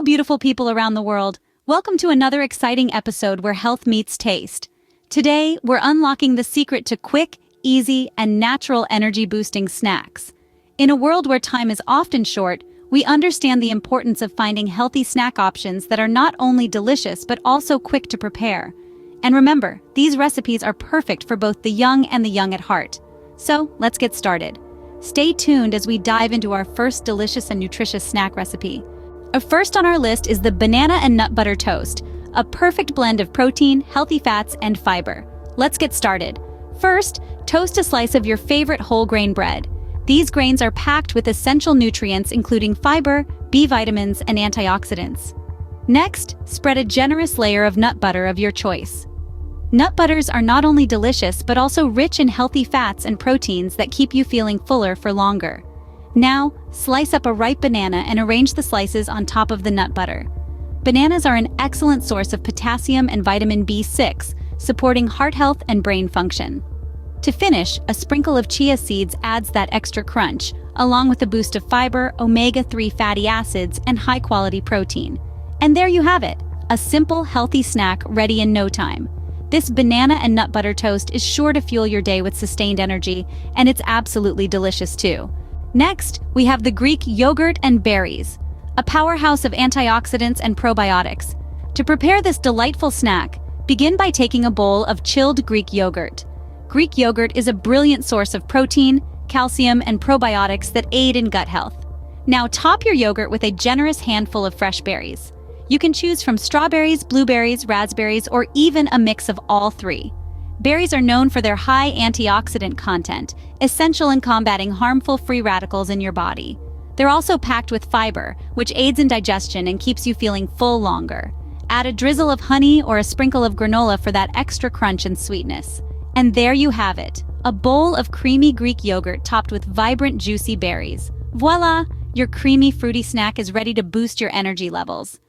beautiful people around the world. Welcome to another exciting episode where health meets taste. Today, we're unlocking the secret to quick, easy, and natural energy-boosting snacks. In a world where time is often short, we understand the importance of finding healthy snack options that are not only delicious but also quick to prepare. And remember, these recipes are perfect for both the young and the young at heart. So, let's get started. Stay tuned as we dive into our first delicious and nutritious snack recipe. First on our list is the banana and nut butter toast, a perfect blend of protein, healthy fats, and fiber. Let's get started. First, toast a slice of your favorite whole grain bread. These grains are packed with essential nutrients including fiber, B vitamins, and antioxidants. Next, spread a generous layer of nut butter of your choice. Nut butters are not only delicious but also rich in healthy fats and proteins that keep you feeling fuller for longer. Now, slice up a ripe banana and arrange the slices on top of the nut butter. Bananas are an excellent source of potassium and vitamin B6, supporting heart health and brain function. To finish, a sprinkle of chia seeds adds that extra crunch, along with a boost of fiber, omega-3 fatty acids, and high-quality protein. And there you have it, a simple, healthy snack ready in no time. This banana and nut butter toast is sure to fuel your day with sustained energy, and it's absolutely delicious too. Next, we have the Greek yogurt and berries, a powerhouse of antioxidants and probiotics. To prepare this delightful snack, begin by taking a bowl of chilled Greek yogurt. Greek yogurt is a brilliant source of protein, calcium, and probiotics that aid in gut health. Now top your yogurt with a generous handful of fresh berries. You can choose from strawberries, blueberries, raspberries, or even a mix of all three. Berries are known for their high antioxidant content, essential in combating harmful free radicals in your body. They're also packed with fiber, which aids in digestion and keeps you feeling full longer. Add a drizzle of honey or a sprinkle of granola for that extra crunch and sweetness. And there you have it, a bowl of creamy Greek yogurt topped with vibrant, juicy berries. Voila! Your creamy, fruity snack is ready to boost your energy levels.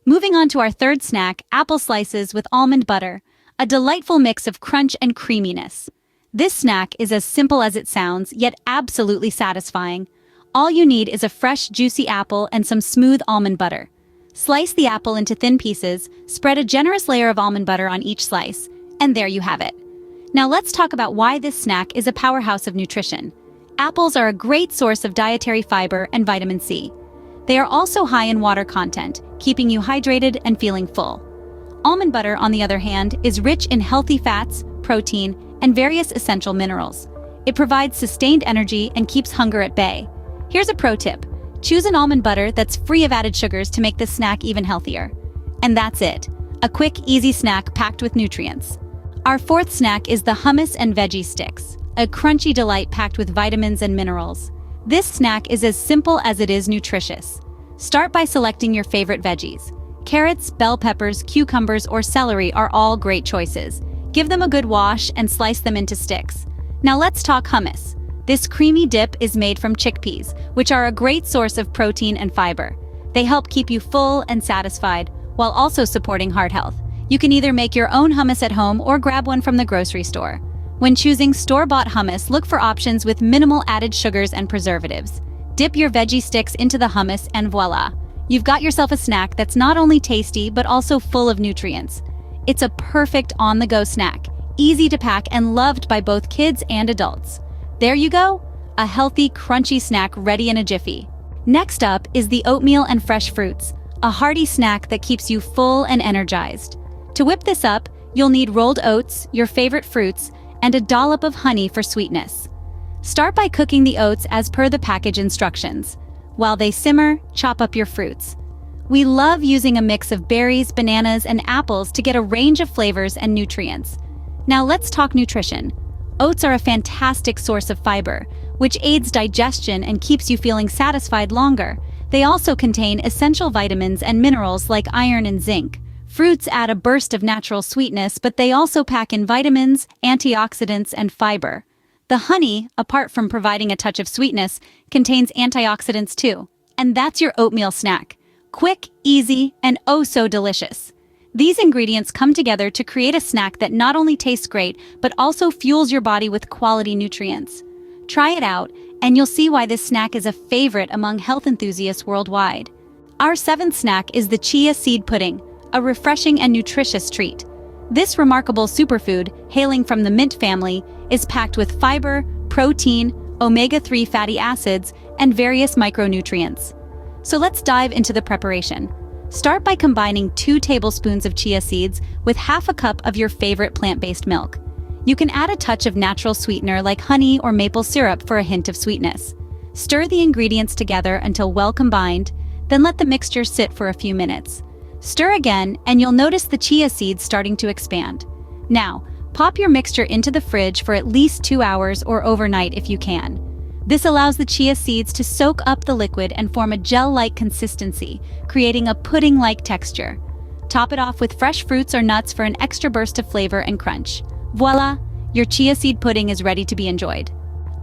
Moving on to our third snack, apple slices with almond butter. A delightful mix of crunch and creaminess. This snack is as simple as it sounds, yet absolutely satisfying. All you need is a fresh, juicy apple and some smooth almond butter. Slice the apple into thin pieces, spread a generous layer of almond butter on each slice, and there you have it. Now let's talk about why this snack is a powerhouse of nutrition. Apples are a great source of dietary fiber and vitamin C. They are also high in water content, keeping you hydrated and feeling full. Almond butter, on the other hand, is rich in healthy fats, protein, and various essential minerals. It provides sustained energy and keeps hunger at bay. Here's a pro tip. Choose an almond butter that's free of added sugars to make this snack even healthier. And that's it. A quick, easy snack packed with nutrients. Our fourth snack is the hummus and veggie sticks, a crunchy delight packed with vitamins and minerals. This snack is as simple as it is nutritious. Start by selecting your favorite veggies. Carrots, bell peppers, cucumbers, or celery are all great choices. Give them a good wash and slice them into sticks. Now let's talk hummus. This creamy dip is made from chickpeas, which are a great source of protein and fiber. They help keep you full and satisfied, while also supporting heart health. You can either make your own hummus at home or grab one from the grocery store. When choosing store-bought hummus, look for options with minimal added sugars and preservatives. Dip your veggie sticks into the hummus and voila! You've got yourself a snack that's not only tasty but also full of nutrients. It's a perfect on-the-go snack, easy to pack and loved by both kids and adults. There you go, a healthy, crunchy snack ready in a jiffy. Next up is the oatmeal and fresh fruits, a hearty snack that keeps you full and energized. To whip this up, you'll need rolled oats, your favorite fruits, and a dollop of honey for sweetness. Start by cooking the oats as per the package instructions. While they simmer, chop up your fruits. We love using a mix of berries, bananas, and apples to get a range of flavors and nutrients. Now let's talk nutrition. Oats are a fantastic source of fiber, which aids digestion and keeps you feeling satisfied longer. They also contain essential vitamins and minerals like iron and zinc. Fruits add a burst of natural sweetness, but they also pack in vitamins, antioxidants, and fiber. The honey, apart from providing a touch of sweetness, contains antioxidants too. And that's your oatmeal snack. Quick, easy, and oh so delicious. These ingredients come together to create a snack that not only tastes great, but also fuels your body with quality nutrients. Try it out, and you'll see why this snack is a favorite among health enthusiasts worldwide. Our seventh snack is the chia seed pudding, a refreshing and nutritious treat. This remarkable superfood, hailing from the mint family, is packed with fiber, protein, omega-3 fatty acids, and various micronutrients. So let's dive into the preparation. Start by combining 2 tablespoons of chia seeds with half a cup of your favorite plant-based milk. You can add a touch of natural sweetener like honey or maple syrup for a hint of sweetness. Stir the ingredients together until well combined, then let the mixture sit for a few minutes. Stir again, and you'll notice the chia seeds starting to expand. Now, pop your mixture into the fridge for at least 2 hours or overnight if you can. This allows the chia seeds to soak up the liquid and form a gel-like consistency, creating a pudding-like texture. Top it off with fresh fruits or nuts for an extra burst of flavor and crunch. Voila! Your chia seed pudding is ready to be enjoyed.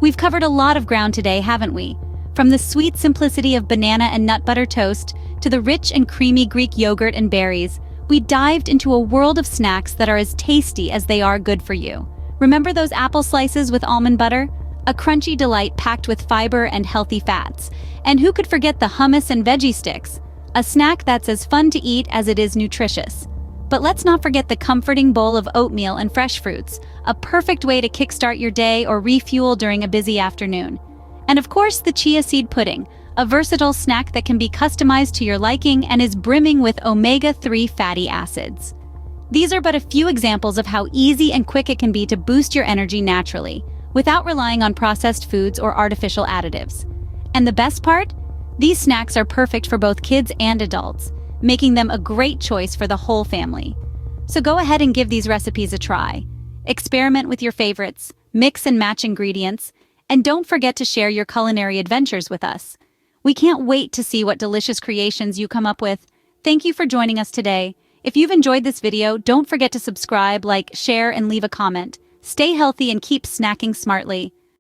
We've covered a lot of ground today, haven't we? From the sweet simplicity of banana and nut butter toast to the rich and creamy Greek yogurt and berries, we dived into a world of snacks that are as tasty as they are good for you. Remember those apple slices with almond butter? A crunchy delight packed with fiber and healthy fats. And who could forget the hummus and veggie sticks? A snack that's as fun to eat as it is nutritious. But let's not forget the comforting bowl of oatmeal and fresh fruits, a perfect way to kickstart your day or refuel during a busy afternoon. And of course, the chia seed pudding, a versatile snack that can be customized to your liking and is brimming with omega-3 fatty acids. These are but a few examples of how easy and quick it can be to boost your energy naturally, without relying on processed foods or artificial additives. And the best part? These snacks are perfect for both kids and adults, making them a great choice for the whole family. So go ahead and give these recipes a try. Experiment with your favorites, mix and match ingredients, and don't forget to share your culinary adventures with us. We can't wait to see what delicious creations you come up with. Thank you for joining us today. If you've enjoyed this video, don't forget to subscribe, like, share, and leave a comment. Stay healthy and keep snacking smartly.